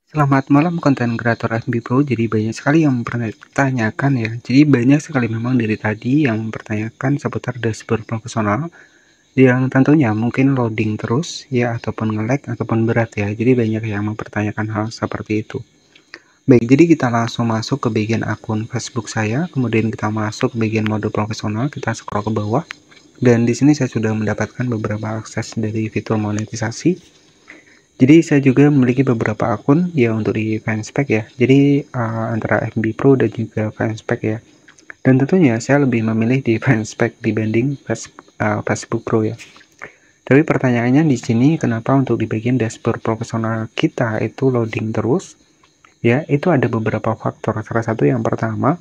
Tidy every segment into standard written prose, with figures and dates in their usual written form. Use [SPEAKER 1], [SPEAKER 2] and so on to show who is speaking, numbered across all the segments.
[SPEAKER 1] Selamat malam konten kreator FB Pro. Jadi banyak sekali yang mempertanyakan ya. Jadi banyak sekali memang dari tadi yang mempertanyakan seputar dashboard profesional yang tentunya mungkin loading terus ya, ataupun nge-lag ataupun berat ya. Jadi banyak yang mempertanyakan hal seperti itu. Baik, jadi kita langsung masuk ke bagian akun Facebook saya, kemudian kita masuk ke bagian mode profesional, kita scroll ke bawah. Dan di sini saya sudah mendapatkan beberapa akses dari fitur monetisasi. Jadi saya juga memiliki beberapa akun ya untuk di Fanspage ya. Jadi antara FB Pro dan juga Fanspage ya. Dan tentunya saya lebih memilih di Fanspage dibanding Facebook Pro ya. Tapi pertanyaannya di sini, kenapa untuk di bagian dashboard profesional kita itu loading terus? Ya, itu ada beberapa faktor. Salah satu yang pertama,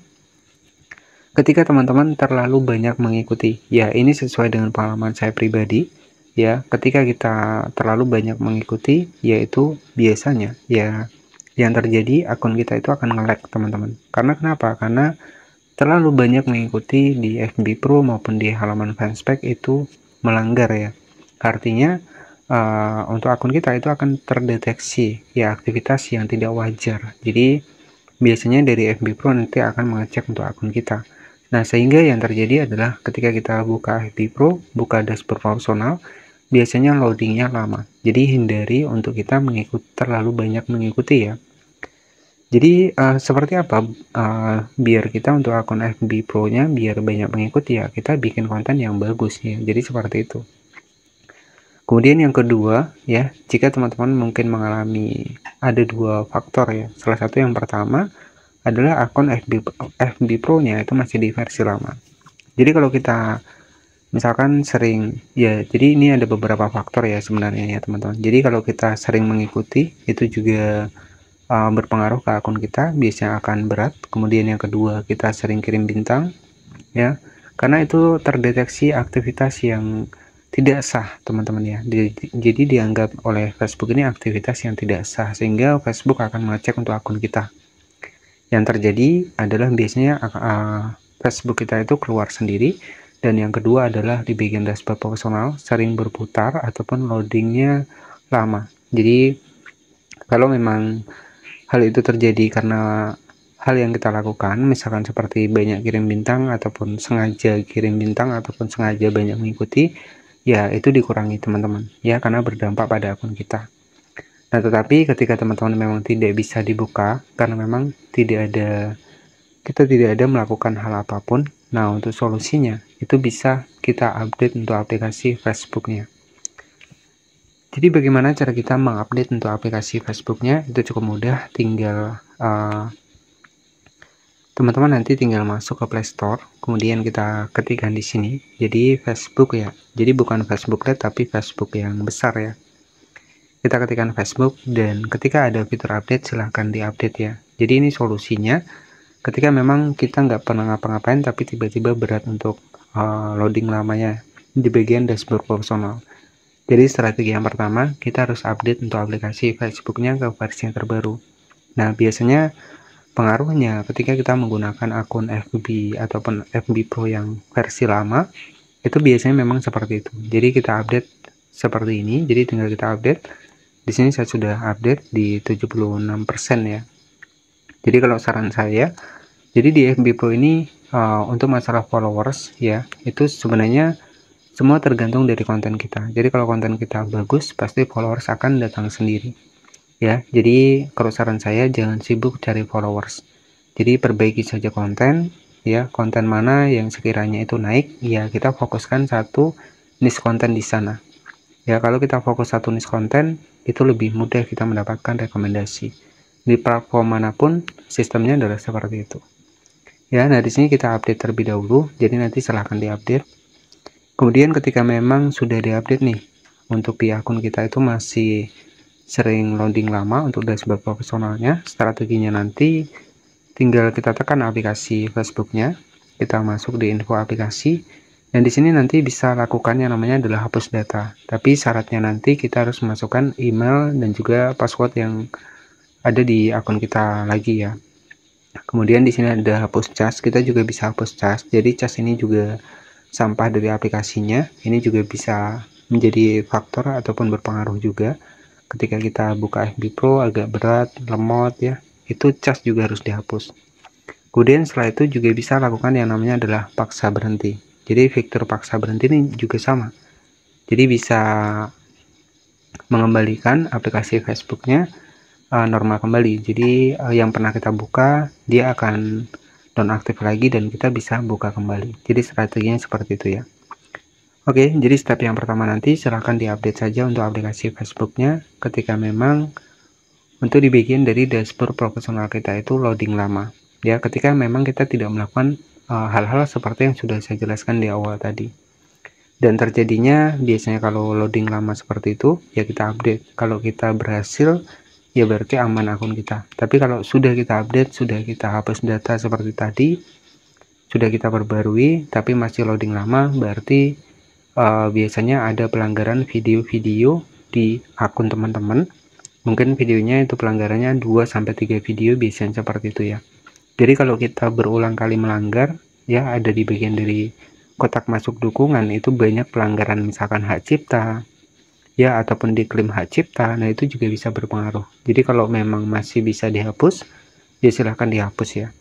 [SPEAKER 1] ketika teman-teman terlalu banyak mengikuti. Ya, ini sesuai dengan pengalaman saya pribadi. Ya, ketika kita terlalu banyak mengikuti, yaitu biasanya ya yang terjadi akun kita itu akan nge-lag, teman-teman. Karena kenapa? Karena terlalu banyak mengikuti di FB Pro maupun di halaman Fanspage itu melanggar ya. Artinya untuk akun kita itu akan terdeteksi ya aktivitas yang tidak wajar. Jadi biasanya dari FB Pro nanti akan mengecek untuk akun kita. Nah, sehingga yang terjadi adalah ketika kita buka FB Pro, buka dashboard profesional, biasanya loadingnya lama. Jadi hindari untuk kita terlalu banyak mengikuti ya. Jadi seperti apa biar kita untuk akun FB Pro-nya biar banyak mengikuti ya, kita bikin konten yang bagus ya. Jadi seperti itu. Kemudian yang kedua ya, jika teman-teman mungkin mengalami ada dua faktor ya. Salah satu yang pertama adalah akun FB Pro-nya itu masih di versi lama. Jadi kalau kita misalkan sering ya, jadi ini ada beberapa faktor ya sebenarnya ya teman-teman. Jadi kalau kita sering mengikuti itu juga berpengaruh ke akun kita, biasanya akan berat. Kemudian yang kedua, kita sering kirim bintang ya, karena itu terdeteksi aktivitas yang tidak sah teman-teman ya. Jadi dianggap oleh Facebook ini aktivitas yang tidak sah, sehingga Facebook akan mengecek untuk akun kita. Yang terjadi adalah biasanya Facebook kita itu keluar sendiri. Dan yang kedua adalah di bagian dashboard profesional sering berputar ataupun loadingnya lama. Jadi kalau memang hal itu terjadi karena hal yang kita lakukan, misalkan seperti banyak kirim bintang ataupun sengaja kirim bintang ataupun sengaja banyak mengikuti, ya itu dikurangi teman-teman ya, karena berdampak pada akun kita. Nah, tetapi ketika teman-teman memang tidak bisa dibuka karena memang kita tidak ada melakukan hal apapun, nah untuk solusinya itu bisa kita update untuk aplikasi Facebooknya. Jadi bagaimana cara kita mengupdate untuk aplikasi Facebooknya? Itu cukup mudah, tinggal teman-teman nanti tinggal masuk ke Play Store, kemudian kita ketikkan di sini. Jadi Facebook ya. Jadi bukan Facebook Lite tapi Facebook yang besar ya. Kita ketikkan Facebook dan ketika ada fitur update silahkan diupdate ya. Jadi ini solusinya ketika memang kita nggak pernah ngapa-ngapain tapi tiba-tiba berat untuk loading lamanya di bagian dashboard profesional. Jadi strategi yang pertama, kita harus update untuk aplikasi Facebooknya ke versi yang terbaru. Nah, biasanya pengaruhnya ketika kita menggunakan akun FB ataupun FB Pro yang versi lama, itu biasanya memang seperti itu. Jadi kita update seperti ini, jadi tinggal kita update. Di sini saya sudah update di 76% ya. Jadi kalau saran saya, jadi di FB Pro ini untuk masalah followers ya, itu sebenarnya semua tergantung dari konten kita. Jadi kalau konten kita bagus, pasti followers akan datang sendiri. Ya, jadi kalau saran saya jangan sibuk cari followers. Jadi perbaiki saja konten, ya, konten mana yang sekiranya itu naik, ya kita fokuskan satu niche konten di sana. Ya, kalau kita fokus satu niche konten, itu lebih mudah kita mendapatkan rekomendasi. Di platform manapun sistemnya adalah seperti itu. Ya, nah di sini kita update terlebih dahulu, jadi nanti silahkan diupdate. Kemudian ketika memang sudah diupdate nih, untuk di akun kita itu masih sering loading lama untuk dashboard profesionalnya, strateginya nanti tinggal kita tekan aplikasi Facebooknya, kita masuk di info aplikasi, dan di sini nanti bisa lakukan yang namanya adalah hapus data. Tapi syaratnya nanti kita harus masukkan email dan juga password yang ada di akun kita lagi ya. Kemudian di sini ada hapus cas, kita juga bisa hapus cas. Jadi cas ini juga sampah dari aplikasinya, ini juga bisa menjadi faktor ataupun berpengaruh juga. ketika kita buka FB Pro agak berat, lemot ya, itu cas juga harus dihapus. Kemudian setelah itu juga bisa lakukan yang namanya adalah paksa berhenti. Jadi fitur paksa berhenti ini juga sama. Jadi bisa mengembalikan aplikasi Facebooknya normal kembali. Jadi yang pernah kita buka dia akan nonaktif lagi dan kita bisa buka kembali. Jadi strateginya seperti itu ya. Oke, jadi step yang pertama nanti silahkan diupdate saja untuk aplikasi Facebooknya ketika memang untuk di bagian dari dashboard profesional kita itu loading lama. Ya, ketika memang kita tidak melakukan hal-hal seperti yang sudah saya jelaskan di awal tadi. Dan terjadinya biasanya kalau loading lama seperti itu, ya kita update. Kalau kita berhasil, ya berarti aman akun kita. Tapi kalau sudah kita update, sudah kita hapus data seperti tadi, sudah kita perbarui, tapi masih loading lama, berarti biasanya ada pelanggaran video-video di akun teman-teman. Mungkin videonya itu pelanggarannya 2-3 video, biasanya seperti itu ya. Jadi kalau kita berulang kali melanggar, ya ada di bagian dari kotak masuk dukungan itu banyak pelanggaran misalkan hak cipta ya, ataupun diklaim hak cipta. Nah itu juga bisa berpengaruh. Jadi kalau memang masih bisa dihapus, ya silahkan dihapus ya.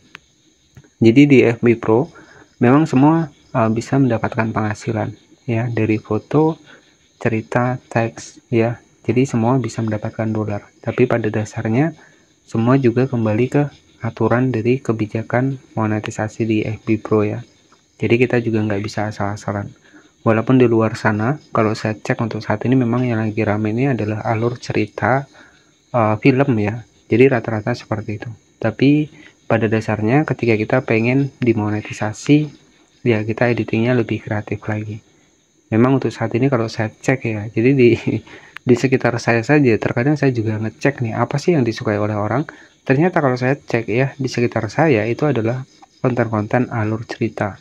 [SPEAKER 1] Jadi di FB Pro memang semua bisa mendapatkan penghasilan ya, dari foto, cerita, teks ya. Jadi semua bisa mendapatkan dolar. Tapi pada dasarnya semua juga kembali ke aturan dari kebijakan monetisasi di FB Pro ya. Jadi kita juga nggak bisa asal-asalan. Walaupun di luar sana, kalau saya cek untuk saat ini memang yang lagi rame ini adalah alur cerita film ya. Jadi rata-rata seperti itu. Tapi pada dasarnya ketika kita pengen dimonetisasi, ya kita editingnya lebih kreatif lagi. Memang untuk saat ini kalau saya cek ya, jadi di sekitar saya saja terkadang saya juga ngecek nih apa sih yang disukai oleh orang. Ternyata kalau saya cek ya di sekitar saya itu adalah konten-konten alur cerita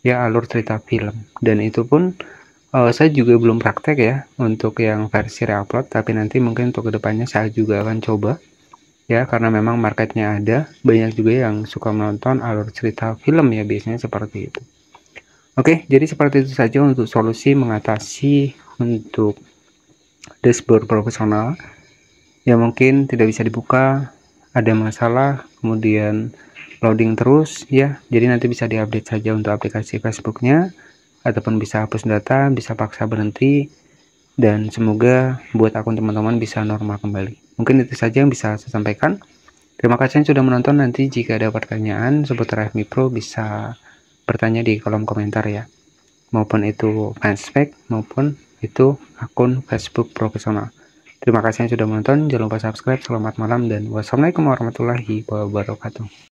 [SPEAKER 1] ya, alur cerita film. Dan itu pun saya juga belum praktek ya untuk yang versi reupload, tapi nanti mungkin untuk kedepannya saya juga akan coba ya, karena memang marketnya ada, banyak juga yang suka menonton alur cerita film ya, biasanya seperti itu. Oke, jadi seperti itu saja untuk solusi mengatasi untuk dashboard profesional yang mungkin tidak bisa dibuka, ada masalah, kemudian loading terus ya. Jadi nanti bisa diupdate saja untuk aplikasi Facebooknya, ataupun bisa hapus data, bisa paksa berhenti, dan semoga buat akun teman-teman bisa normal kembali. Mungkin itu saja yang bisa saya sampaikan. Terima kasih yang sudah menonton. Nanti jika ada pertanyaan seputar FB Pro bisa bertanya di kolom komentar ya, maupun itu fanspage maupun itu akun Facebook profesional. Terima kasih yang sudah menonton, jangan lupa subscribe. Selamat malam dan wassalamualaikum warahmatullahi wabarakatuh.